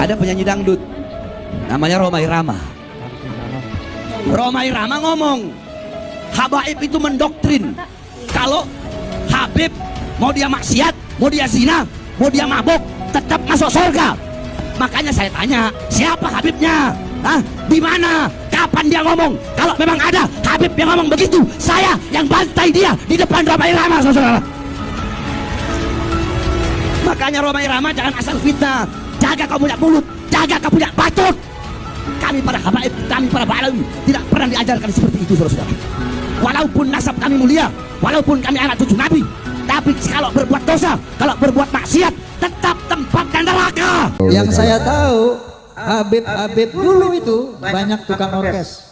Ada penyanyi dangdut namanya Rhoma Irama. Rhoma Irama ngomong, habaib itu mendoktrin kalau Habib mau dia maksiat, mau dia zina, mau dia mabuk, tetap masuk surga. Makanya saya tanya, siapa Habibnya? Hah? Di mana? Kapan dia ngomong? Kalau memang ada Habib yang ngomong begitu, saya yang bantai dia di depan Rhoma Irama, saudara. Makanya Rhoma Irama jangan asal fitnah. Jaga kau punya mulut, jaga kau punya bacot. Kami para habaib, kami para ba'alawi tidak pernah diajarkan seperti itu, saudara. Walaupun nasab kami mulia, walaupun kami anak cucu Nabi, tapi kalau berbuat dosa, kalau berbuat maksiat, tetap tempatnya neraka. Yang saya tahu, Habib dulu itu banyak tukang orkes.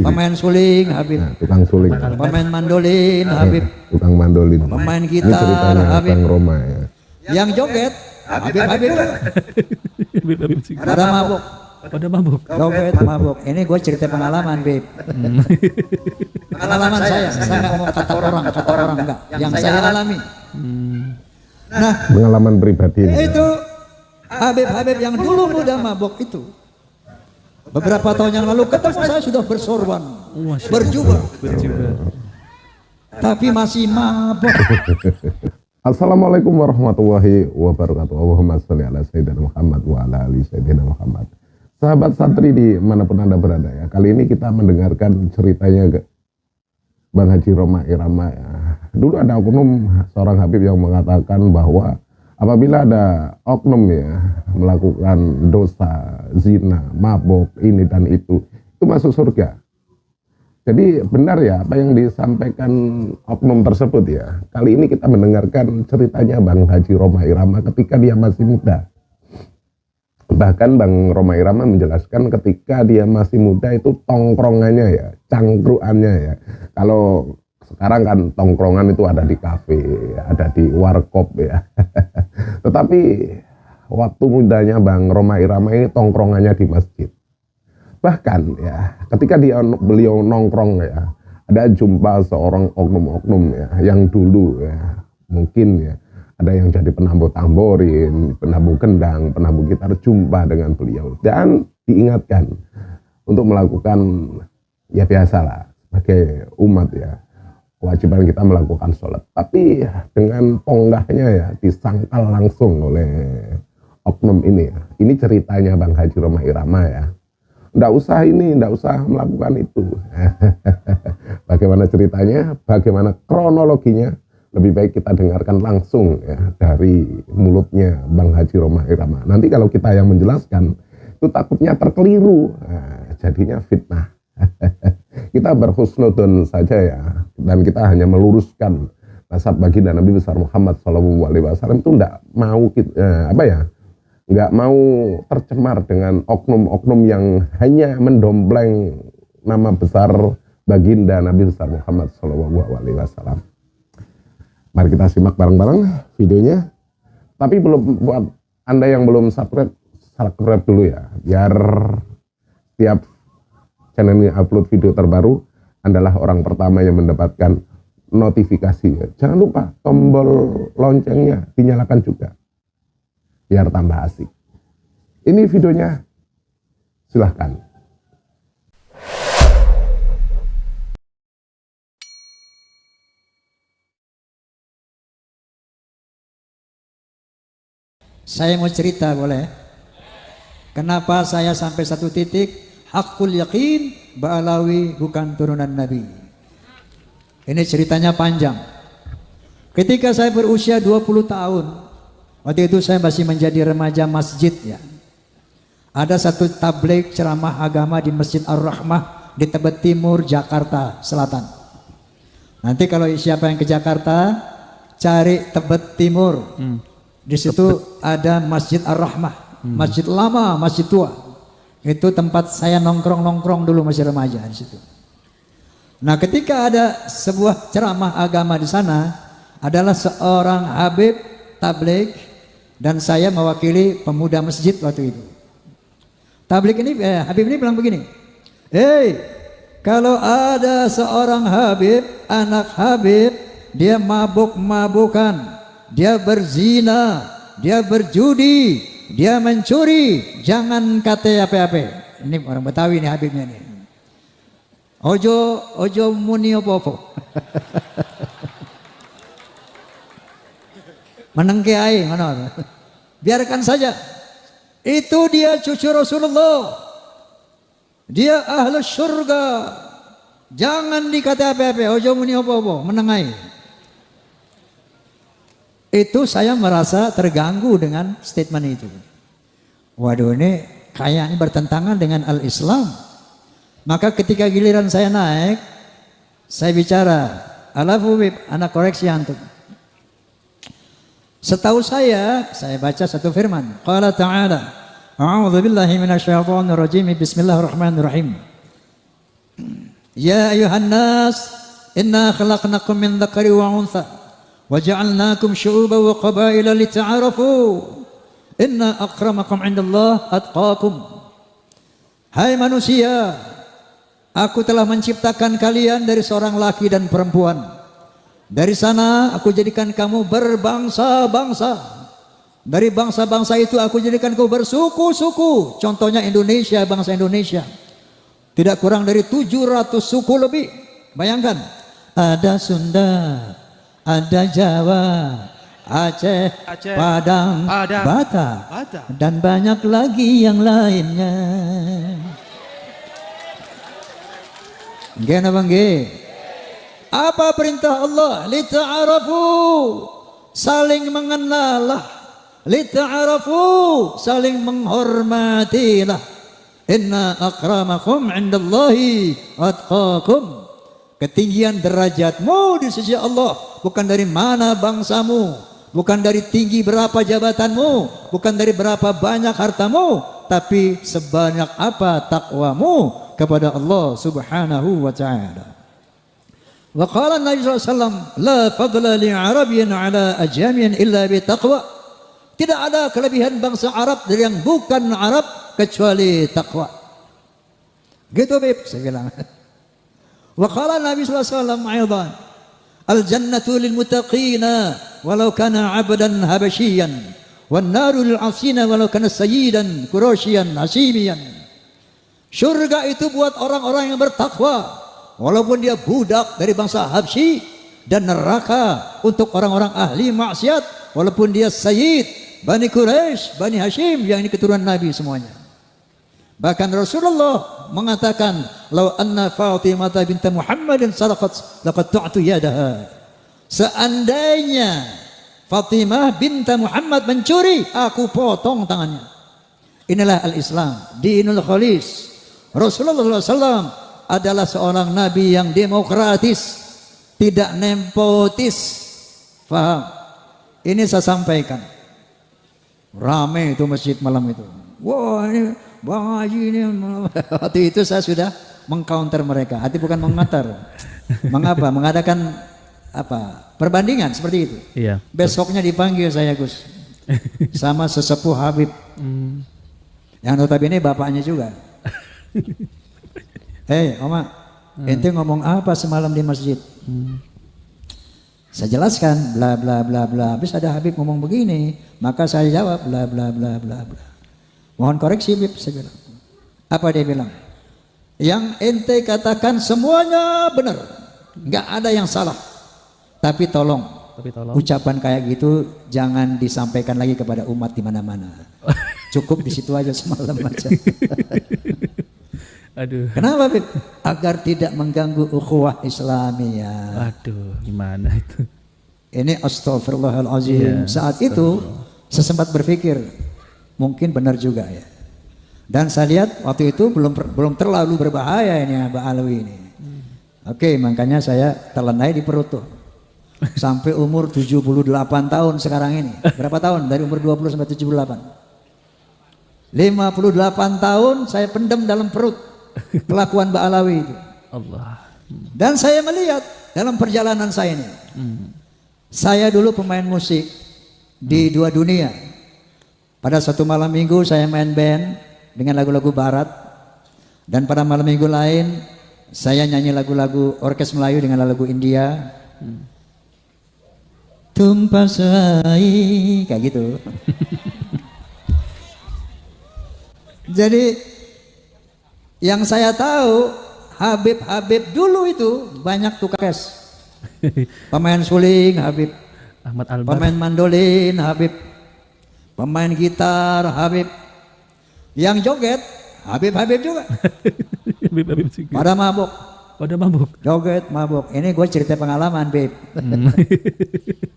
Pemain suling Habib, tukang suling, pemain mandolin Habib, tukang mandolin, pemain ini gitar ceritanya Habib, Bang Rhoma ya. Yang joget Habib pada mabuk, joget mabuk. Ini gue cerita pengalaman, Bib. Pengalaman saya nggak mau kata orang enggak, yang saya alami. Nah, Pengalaman pribadi ini. itu Habib yang dulu muda mabuk itu, beberapa tahun yang lalu ketemu saya sudah bersorban, berjubah, tapi masih mabuk. Assalamualaikum warahmatullahi wabarakatuh. Allahumma sholli ala sayyidina Muhammad wa ala ali sayyidina Muhammad. Sahabat santri di manapun Anda berada ya. Kali ini kita mendengarkan ceritanya Bang Haji Rhoma Irama ya. Dulu ada oknum seorang Habib yang mengatakan bahwa apabila ada oknum ya melakukan dosa, zina, mabuk, ini dan itu masuk surga. Jadi benar ya apa yang disampaikan oknum tersebut ya. Kali ini kita mendengarkan ceritanya Bang Haji Rhoma Irama ketika dia masih muda. Bahkan Bang Rhoma Irama menjelaskan ketika dia masih muda itu tongkrongannya ya, cangkruannya ya. Kalau sekarang kan tongkrongan itu ada di kafe, ada di warkop ya. Tetapi waktu mudanya Bang Rhoma Irama ini tongkrongannya di masjid. Bahkan ya ketika beliau nongkrong ya, ada jumpa seorang oknum-oknum ya yang dulu ya mungkin ya ada yang jadi penambu tamborin, penambu kendang, penambu gitar, jumpa dengan beliau dan diingatkan untuk melakukan ya biasalah sebagai umat ya kewajiban kita melakukan sholat, tapi ya, dengan ponggahnya ya disangkal langsung oleh oknum ini ya. Ini ceritanya Bang Haji Rhoma Irama ya. Nggak usah melakukan itu. Bagaimana ceritanya, bagaimana kronologinya, lebih baik kita dengarkan langsung ya dari mulutnya Bang Haji Rhoma Irama. Nanti kalau kita yang menjelaskan, itu takutnya terkeliru, jadinya fitnah. Kita berhusnudon saja ya, dan kita hanya meluruskan nasab baginda Nabi besar Muhammad SAW itu nggak mau nggak mau tercemar dengan oknum-oknum yang hanya mendompleng nama besar baginda Nabi besar Muhammad SAW. Mari kita simak bareng-bareng videonya. Tapi belum buat Anda yang belum subscribe dulu ya, biar tiap channel ini upload video terbaru, Adalah orang pertama yang mendapatkan notifikasi. Jangan lupa tombol loncengnya dinyalakan juga, biar tambah asik. Ini videonya, silahkan. Saya mau cerita, boleh? Kenapa saya sampai satu titik hakul yakin Ba'alawi bukan turunan Nabi. Ini ceritanya panjang. Ketika saya berusia 20 tahun, waktu itu saya masih menjadi remaja masjid ya. Ada satu tabligh ceramah agama di Masjid Ar-Rahmah di Tebet Timur, Jakarta Selatan. Nanti kalau siapa yang ke Jakarta, cari Tebet Timur. Di situ ada Masjid Ar-Rahmah, masjid lama, masjid tua. Itu tempat saya nongkrong dulu masih remaja di situ. Nah, ketika ada sebuah ceramah agama di sana, adalah seorang Habib tabligh dan saya mewakili pemuda masjid waktu itu. Tabligh ini, Habib ini bilang begini, "Hei, kalau ada seorang Habib, anak Habib, dia mabuk-mabukan, dia berzina, dia berjudi, dia mencuri, jangan kate apa-apa. Ini orang Betawi nih Habibnya nih. Ojo muni apa-apa. Menengke ae ngono. Biarkan saja. Itu dia cucu Rasulullah. Dia ahlus surga. Jangan dikata apa-apa, ojo muni apa-apa, menengai. Itu saya merasa terganggu dengan statement itu. Waduh, ini kayaknya bertentangan dengan al-Islam. Maka ketika giliran saya naik, saya bicara, Alafu Bib, anak koreksi antum. Setahu saya baca satu firman. Qala ta'ala, a'udzu billahi minasyaitonir rajim, bismillahirrahmanirrahim. Ya ayuhan nas, inna khalaqnakum min dzakari wa untha wa ja'alnakum syu'uban wa qabaila lita'arafu. Inna akramakum 'indallahi atqakum. Hai manusia, aku telah menciptakan kalian dari seorang laki dan perempuan. Dari sana aku jadikan kamu berbangsa-bangsa. Dari bangsa-bangsa itu aku jadikan kamu bersuku-suku. Contohnya Indonesia, bangsa Indonesia. Tidak kurang dari 700 suku lebih. Bayangkan, ada Sunda, ada Jawa, Aceh, Padang, Batak, dan banyak lagi yang lainnya. Gimana bang? Apa perintah Allah? Lita'arafu, saling mengenallah. Lita'arafu, saling menghormatilah. Inna akramakum 'indallahi atqakum. Ketinggian derajatmu di sisi Allah bukan dari mana bangsamu, bukan dari tinggi berapa jabatanmu, bukan dari berapa banyak hartamu, tapi sebanyak apa takwamu kepada Allah Subhanahu wa taala. Wa qala Nabi sallallahu alaihi wasallam, la fadla li 'arabiyyin 'ala ajamiyyin illa bi taqwa. Tidak ada kelebihan bangsa Arab dari yang bukan Arab kecuali takwa. Gitu Bib, saya bilang. Wa qala Nabi sallallahu alaihi wasallam aidan, al jannatu lil muttaqina walau kana 'abdan habasyian wan naru lil 'asina walau kana sayyidan quraisyan hasimiyan. Surga itu buat orang-orang yang bertakwa walaupun dia budak dari bangsa Habsyi, dan neraka untuk orang-orang ahli maksiat walaupun dia sayyid Bani Quraisy, Bani Hashim, yang ini keturunan Nabi semuanya. Bahkan Rasulullah mengatakan, "Lau anna Fatimah binti Muhammadin saraqat laqad tu'tu yadaha." Seandainya Fatimah binti Muhammad mencuri, aku potong tangannya. Inilah al-Islam, dinul khalis. Rasulullah SAW adalah seorang nabi yang demokratis, tidak nepotis. Faham? Ini saya sampaikan. Ramai itu masjid malam itu. Wah, ini Bang Haji ini. Waktu itu saya sudah mengcounter mereka. Hati bukan mengatar. Mengapa? Mengadakan apa? Perbandingan seperti itu. Iya. Besoknya dipanggil saya Gus. Sama sesepuh Habib. Yang notabene bapaknya juga. Hei, Oma, ente ngomong apa semalam di masjid? Saya jelaskan bla bla bla bla. Habis ada Habib ngomong begini, maka saya jawab bla bla bla bla bla. Mohon koreksi Habib, saya bilang. Apa dia bilang? Yang ente katakan semuanya benar, nggak ada yang salah. Tapi tolong, ucapan kayak gitu jangan disampaikan lagi kepada umat di mana-mana. Cukup di situ aja semalam aja. Aduh. Kenapa Bib? Agar tidak mengganggu ukhuwah Islamiyah. Aduh, gimana itu? Ini astagfirullahalazim. Saat itu saya sempat berpikir mungkin benar juga ya. Dan saya lihat waktu itu belum terlalu berbahaya ini Mbak Alwi ini. Oke, makanya saya telenai di perut tuh. Sampai umur 78 tahun sekarang ini. Berapa tahun? Dari umur 20 sampai 78. 58 tahun saya pendam dalam perut kelakuan Mbak Alawi itu. Allah. Dan saya melihat dalam perjalanan saya ini. Saya dulu pemain musik di dua dunia. Pada satu malam minggu saya main band dengan lagu-lagu barat, dan pada malam minggu lain saya nyanyi lagu-lagu orkes Melayu dengan lagu India. Tumpah sai kayak gitu. Jadi yang saya tahu Habib dulu itu banyak tukes. Pemain suling Habib, Ahmad Albar. pemain mandolin Habib, pemain gitar Habib, yang joget Habib juga. Habib juga. Pada mabuk, Pada mabuk. joget mabuk. Ini gue cerita pengalaman, Beb.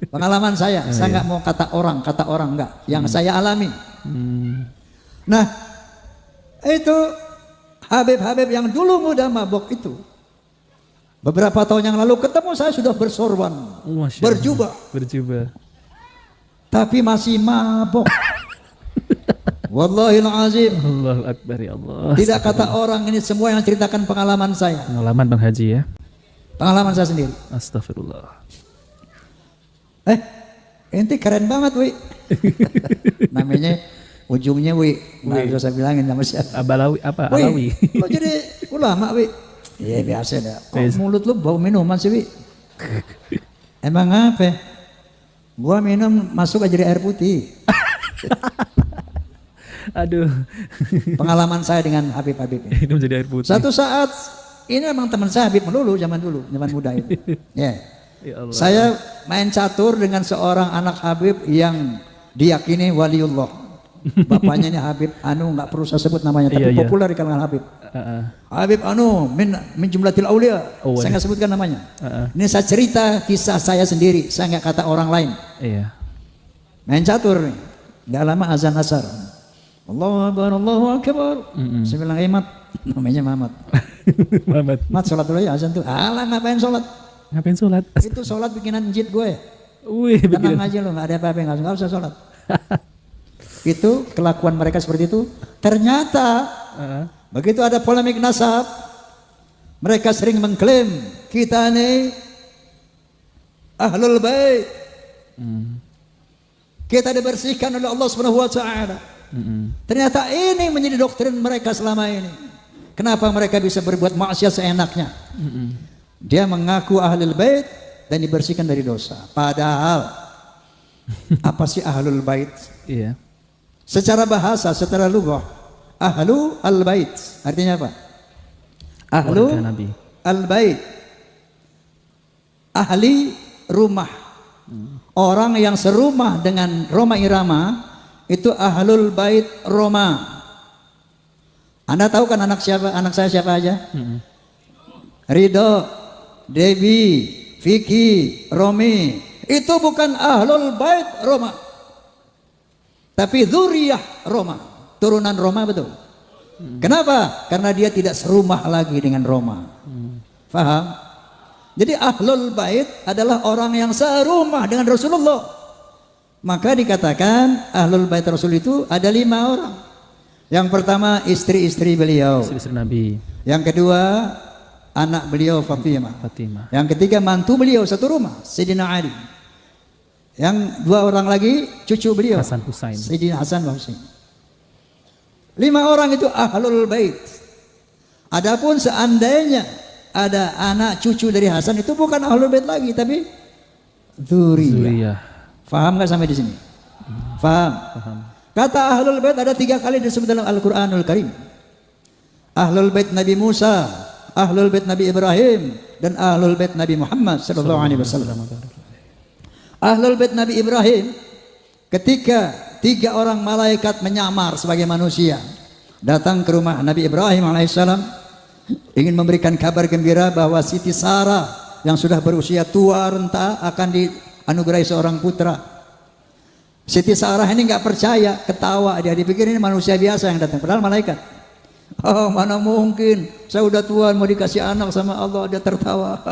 Pengalaman saya nggak mau kata orang enggak, yang saya alami. Nah, itu Habib yang dulu muda mabuk itu, beberapa tahun yang lalu ketemu saya sudah bersorban, berjubah, tapi masih mabuk. Wallahil azim. Allahu Akbar, ya Allah. Tidak kata orang, ini semua yang ceritakan pengalaman saya. Pengalaman Bang Haji ya. Pengalaman saya sendiri. Astagfirullah. Ente keren banget, Wi. Namanya ujungnya Wi. Nggak usah saya bilangin nama siapa. Abalawi apa? Wi, Alawi. lo jadi ulama, Wi. Iya biasa dah. Kok mulut lu bau minuman sih, Wi? Emang apa? Gua minum masuk aja jadi air putih. Aduh. Pengalaman saya dengan Habib ini. Itu menjadi air putih. Satu saat ini memang teman saya Habib dulu, zaman muda itu. Ya. Ya Allah. Saya main catur dengan seorang anak Habib yang diyakini waliullah. Bapaknya ini Habib Anu, nggak perlu saya sebut namanya, tapi Iya. populer di kalangan Habib. Habib Anu min jumlatil aulia. Oh, saya nggak sebutkan namanya. Ini saya cerita kisah saya sendiri, saya nggak kata orang lain. Iya. Main catur nih, nggak lama azan asar. Allahu Akbar, Allahu Akbar. Saya bilang, Mat, namanya Mamat. Mamat. Mat, sholat dulu ya azan tuh. Alah, ngapain sholat? Ngapain sholat? Itu sholat bikinan jid gue. Wih, Tenang aja lo, nggak ada apa-apa, nggak usah sholat. Itu kelakuan mereka seperti itu. Ternyata begitu ada polemik nasab, mereka sering mengklaim kita nih ahlul bait. Kita dibersihkan oleh Allah Subhanahu wa taala. Ternyata ini menjadi doktrin mereka selama ini. Kenapa mereka bisa berbuat maksiat seenaknya? Dia mengaku ahlul bait dan dibersihkan dari dosa. Padahal apa sih ahlul bait? Iya. Secara bahasa, secara lughah, ahlu al-bait artinya apa? Ahlu al-bait, ahli rumah. Orang yang serumah dengan Roma Irama itu ahlul bait Roma. Anda tahu kan anak siapa? Anak saya siapa aja? Ridho, Debbie, Vicky, Romi. Itu bukan ahlul bait Roma, tapi dzurriyyah Roma, turunan Roma, betul. Kenapa? Karena dia tidak serumah lagi dengan Roma. Faham? Jadi ahlul bait adalah orang yang serumah dengan Rasulullah. Maka dikatakan ahlul bait Rasul itu ada 5 orang. Yang pertama istri-istri beliau. Istri Nabi. Yang kedua anak beliau Fatimah. Yang ketiga mantu beliau satu rumah, Sayyidina Ali. Yang 2 orang lagi cucu beliau, Hasan Husain. Sayyidina Hasan wa Husain. 5 orang itu ahlul bait. Adapun seandainya ada anak cucu dari Hasan, itu bukan ahlul bait lagi, tapi dzurriyyah. Faham nggak sampai di sini? Faham? Kata ahlul bait ada 3 kali disebut dalam Al-Qur'anul Karim. Ahlul bait Nabi Musa, ahlul bait Nabi Ibrahim, dan ahlul bait Nabi Muhammad sallallahu alaihi wasallam. Ahlul bait Nabi Ibrahim, ketika 3 orang malaikat menyamar sebagai manusia datang ke rumah Nabi Ibrahim alaihissalam, ingin memberikan kabar gembira bahwa Siti Sarah yang sudah berusia tua renta akan dianugerahi seorang putra. Siti Sarah ini nggak percaya, ketawa, dia dipikir ini manusia biasa yang datang, padahal malaikat. Oh, mana mungkin, saya udah tua mau dikasih anak sama Allah, dia tertawa.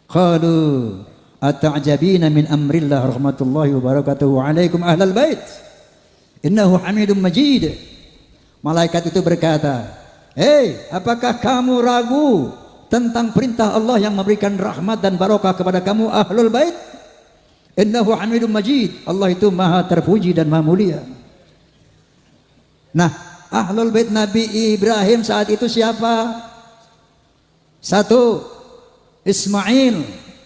Qalu ata'jabina min amrillah rahmatullahi wa barakatuhu alaikum ahlal bait innahu hamidum majid. Malaikat itu berkata, hei, apakah kamu ragu tentang perintah Allah yang memberikan rahmat dan barokah kepada kamu ahlul bait? Innahu hamidum majid. Allah itu maha terpuji dan maha mulia. Nah, ahlul bait Nabi Ibrahim saat itu siapa? 1 Ismail,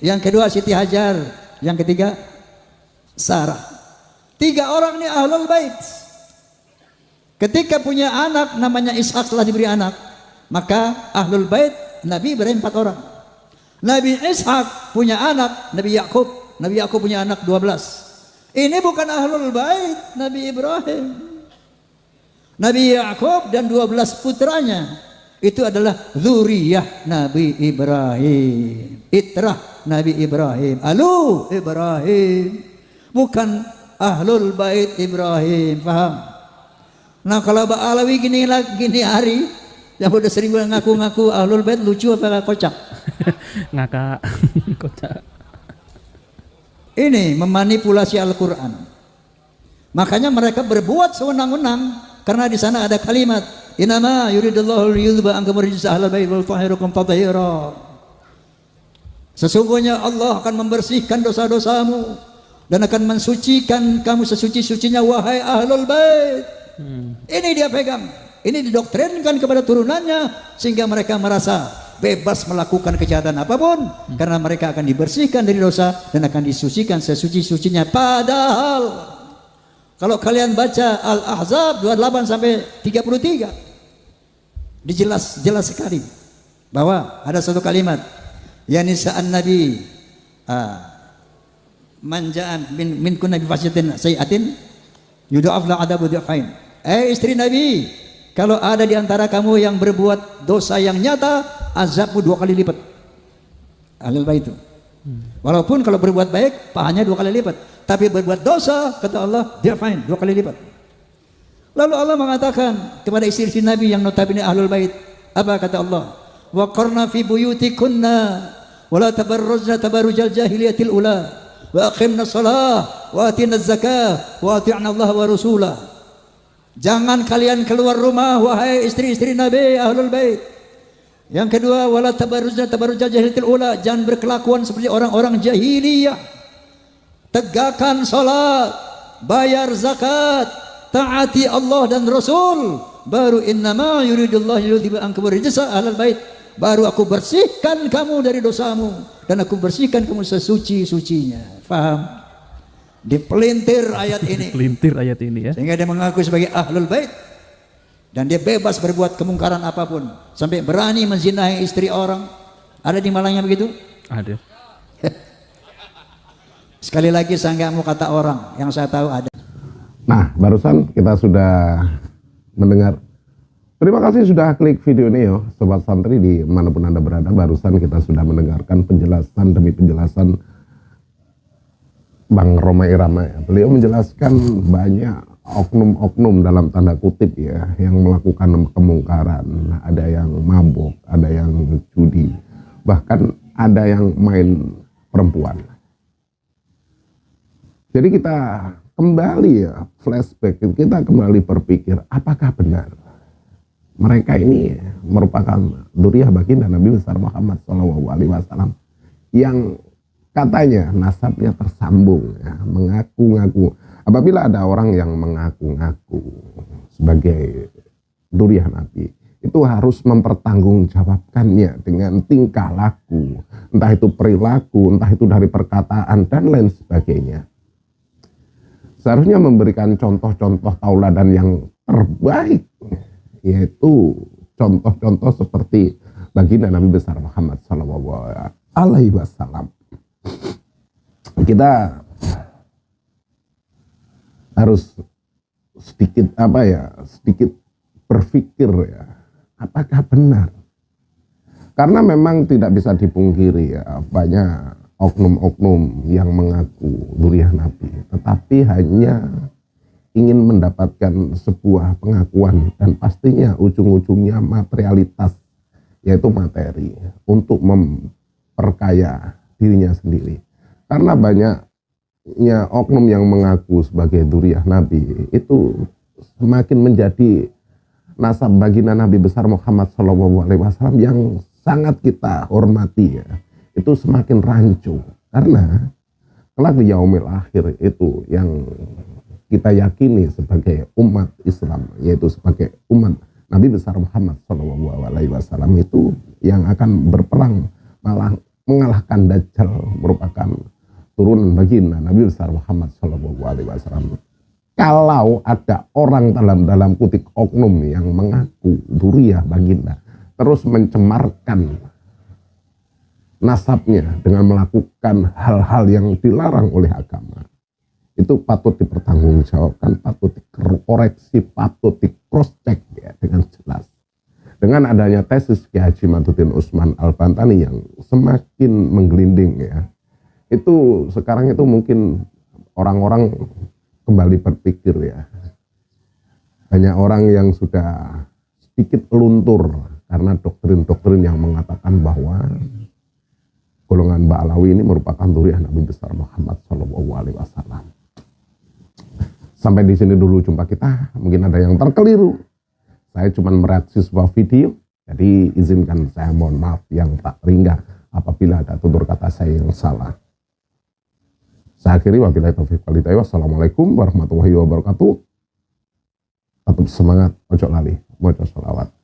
yang kedua Siti Hajar, yang ketiga Sarah. 3 orang ini ahlul bait. Ketika punya anak namanya Ishak, setelah diberi anak, maka ahlul bait Nabi Ibrahim 4 orang. Nabi Ishak punya anak Nabi Yakub. Nabi Yakub punya anak 12. Ini bukan ahlul bait Nabi Ibrahim. Nabi Yakub dan 12 putranya itu adalah zuriyah Nabi Ibrahim, itrah Nabi Ibrahim, alu Ibrahim, bukan ahlul bait Ibrahim. Paham? Nah, kalau Mbak Alawi gini hari yang udah sering ngaku-ngaku ahlul bait, lucu apa kocak? Ngakak. Kocak. Ini memanipulasi Al-Quran. Makanya mereka berbuat sewenang-wenang karena di sana ada kalimat innama yuridullahu liyudhhiba ankum rijsa ahlal bait wal yutahhirakum tathira. Sesungguhnya Allah akan membersihkan dosa-dosamu dan akan mensucikan kamu sesuci-sucinya wahai ahlul bait. Ini dia pegang. Ini didoktrinkan kepada turunannya sehingga mereka merasa bebas melakukan kejahatan apapun karena mereka akan dibersihkan dari dosa dan akan disucikan sesuci-sucinya. Padahal kalau kalian baca Al-Ahzab 28 sampai 33 jelas sekali bahwa ada satu kalimat ya nisa'an nabi manja'an min kunna bi fasyatin sayi'atin yudha'af la adabu dhi'fain. Istri Nabi, kalau ada di antara kamu yang berbuat dosa yang nyata, azabmu 2 kali lipat. Ahlul bait itu. Walaupun kalau berbuat baik, pahanya 2 kali lipat. Tapi berbuat dosa, kata Allah, dia fine 2 kali lipat. Lalu Allah mengatakan kepada istri-istri Nabi yang notabene ahlul bait, apa kata Allah? Wa qarna fi buyutikunna wa la tabarrujna tabarrujal jahiliyatil ula wa aqimna shalah wa atina zakah wa ati'na Allah wa rasulah. Jangan kalian keluar rumah wahai istri-istri Nabi ahlul bait. Yang kedua, wala tabarrujna tabarrujal jahiliyatil ula, jangan berkelakuan seperti orang-orang jahiliyah. Tegakkan salat, bayar zakat, taati Allah dan Rasul. Baru innama yuridullahu liyudhhiba ankum rijsa ahlal bait. Baru aku bersihkan kamu dari dosamu dan aku bersihkan kamu sesuci-sucinya. Paham? Dipelintir ayat ini. Pelintir ayat ini ya. Sehingga dia mengaku sebagai ahlul bait dan dia bebas berbuat kemungkaran apapun sampai berani menzinahi istri orang. Ada di Malangnya begitu? Ada. Sekali lagi saya nggak mau kata orang, yang saya tahu ada. Nah, barusan kita sudah mendengar. Terima kasih sudah klik video ini yo, Sobat Santri di manapun Anda berada. Barusan kita sudah mendengarkan penjelasan demi penjelasan Bang Rhoma Irama. Beliau menjelaskan banyak oknum-oknum dalam tanda kutip ya, yang melakukan kemungkaran. Ada yang mabuk, ada yang judi, bahkan ada yang main perempuan. Jadi kita kembali ya, flashback, kita kembali berpikir apakah benar mereka ini merupakan dzurriyyah baginda Nabi besar Muhammad SAW yang katanya nasabnya tersambung ya, mengaku-ngaku. Apabila ada orang yang mengaku-ngaku sebagai dzurriyyah Nabi, itu harus mempertanggungjawabkannya dengan tingkah laku, entah itu perilaku, entah itu dari perkataan dan lain sebagainya. Seharusnya memberikan contoh-contoh tauladan yang terbaik, yaitu contoh-contoh seperti baginda Nabi besar Muhammad SAW. Kita harus sedikit berpikir ya, apakah benar? Karena memang tidak bisa dipungkiri ya, banyak oknum-oknum yang mengaku dzurriyyah Nabi, tetapi hanya ingin mendapatkan sebuah pengakuan dan pastinya ujung-ujungnya materialitas, yaitu materi, untuk memperkaya dirinya sendiri. Karena banyaknya oknum yang mengaku sebagai dzurriyyah Nabi itu semakin menjadi nasab baginda Nabi besar Muhammad SAW yang sangat kita hormati ya, itu semakin rancu. Karena kelak di yaumil akhir itu yang kita yakini sebagai umat Islam, yaitu sebagai umat Nabi besar Muhammad SAW itu yang akan berperang malah mengalahkan Dajjal, merupakan turunan baginda Nabi besar Muhammad SAW. kalau ada orang dalam kutip oknum yang mengaku Dzurriyyah baginda terus mencemarkan nasabnya dengan melakukan hal-hal yang dilarang oleh agama, itu patut dipertanggungjawabkan, patut dikoreksi, patut di cross check ya dengan jelas. Dengan adanya tesis Kiai Haji Maduddin Utsman Al-Bantani yang semakin menggelinding ya, itu sekarang itu mungkin orang-orang kembali berpikir ya. Banyak orang yang sudah sedikit luntur karena doktrin-doktrin yang mengatakan bahwa golongan Ba'alawi ini merupakan dzurriyyah Nabi besar Muhammad SAW. Sampai di sini dulu jumpa kita. Mungkin ada yang terkeliru. Saya cuma mereaksi sebuah video, jadi izinkan saya mohon maaf yang tak ringga apabila ada tutur kata saya yang salah. Saya akhiri, wabillahi taufiq wal hidayah. Wassalamualaikum warahmatullahi wabarakatuh. Tetap semangat, ojo lali, mojo sholawat.